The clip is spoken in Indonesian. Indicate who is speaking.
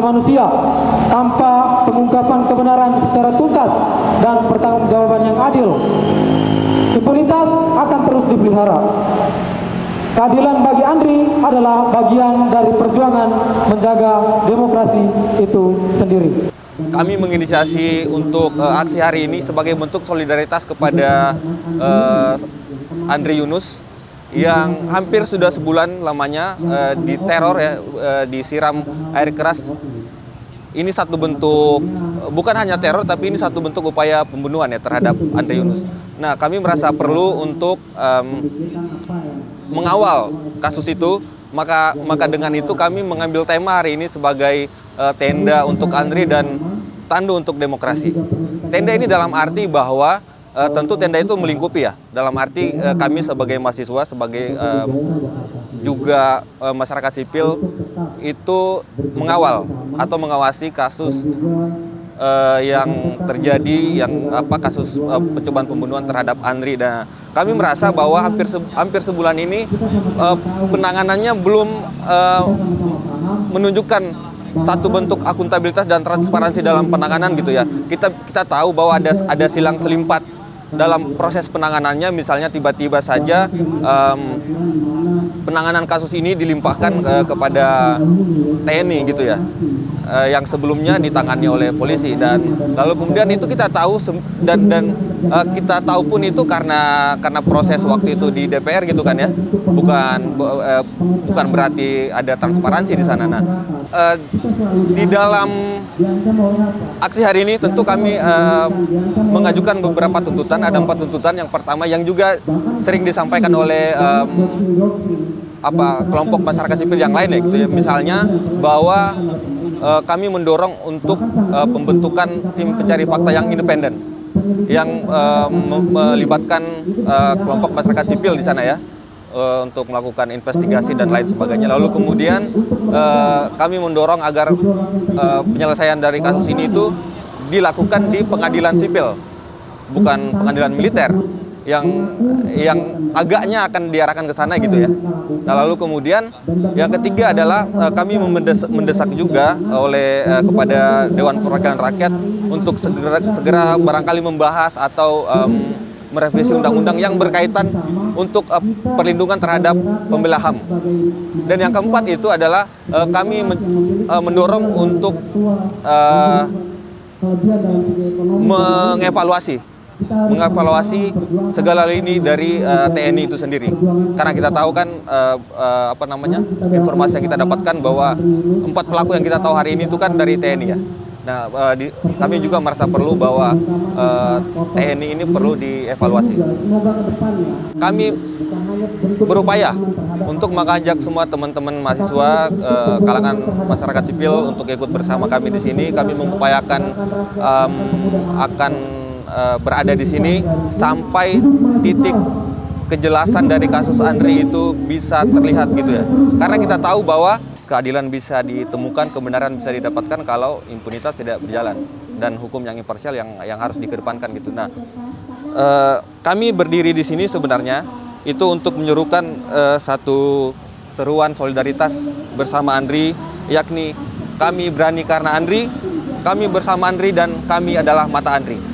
Speaker 1: manusia tanpa pengungkapan kebenaran secara tuntas dan pertanggungjawaban yang adil. Impunitas akan terus dipelihara. Keadilan bagi Andri adalah bagian dari perjuangan menjaga demokrasi itu sendiri.
Speaker 2: Kami menginisiasi untuk aksi hari ini sebagai bentuk solidaritas kepada Andri Yunus yang hampir sudah sebulan lamanya diteror ya, disiram air keras. Ini satu bentuk, bukan hanya teror, tapi ini satu bentuk upaya pembunuhan ya terhadap Andri Yunus. Nah, kami merasa perlu untuk mengawal kasus itu, maka dengan itu kami mengambil tema hari ini sebagai tenda untuk Andri dan tandu untuk demokrasi. Tenda ini dalam arti bahwa tentu tenda itu melingkupi ya, dalam arti kami sebagai mahasiswa, sebagai juga masyarakat sipil itu mengawal atau mengawasi kasus yang terjadi, kasus percobaan pembunuhan terhadap Andri. Dan kami merasa bahwa hampir sebulan ini penanganannya belum menunjukkan satu bentuk akuntabilitas dan transparansi dalam penanganan gitu ya. Kita tahu bahwa ada silang selimpat dalam proses penanganannya, misalnya tiba-tiba saja penanganan kasus ini dilimpahkan kepada TNI gitu ya, yang sebelumnya ditangani oleh polisi, dan lalu kemudian itu kita tahu dan kita tahu pun itu karena proses waktu itu di DPR gitu kan ya, bukan berarti ada transparansi di sana. Nah, di dalam aksi hari ini tentu kami mengajukan beberapa tuntutan. Ada 4 tuntutan. Yang pertama yang juga sering disampaikan oleh kelompok masyarakat sipil yang lain ya gitu ya. Misalnya bahwa kami mendorong untuk pembentukan tim pencari fakta yang independen yang melibatkan kelompok masyarakat sipil di sana ya, untuk melakukan investigasi dan lain sebagainya. Lalu kemudian kami mendorong agar penyelesaian dari kasus ini itu dilakukan di pengadilan sipil, bukan pengadilan militer yang agaknya akan diarahkan ke sana gitu ya. Nah, lalu kemudian yang ketiga adalah kami mendesak juga kepada Dewan Perwakilan Rakyat untuk segera barangkali membahas atau merevisi undang-undang yang berkaitan untuk perlindungan terhadap pembela HAM. Dan yang keempat itu adalah kami mendorong untuk mengevaluasi segala lini dari TNI itu sendiri. Karena kita tahu kan informasi yang kita dapatkan bahwa 4 pelaku yang kita tahu hari ini itu kan dari TNI ya. Nah, kami juga merasa perlu bahwa TNI ini perlu dievaluasi. Kami berupaya untuk mengajak semua teman-teman mahasiswa, kalangan masyarakat sipil untuk ikut bersama kami di sini. Kami mengupayakan akan berada di sini sampai titik kejelasan dari kasus Andri itu bisa terlihat gitu ya. Karena kita tahu bahwa keadilan bisa ditemukan, kebenaran bisa didapatkan kalau impunitas tidak berjalan dan hukum yang imparsial yang harus dikedepankan gitu. Nah, kami berdiri di sini sebenarnya itu untuk menyerukan satu seruan solidaritas bersama Andri, yakni kami berani karena Andri, kami bersama Andri, dan kami adalah mata Andri.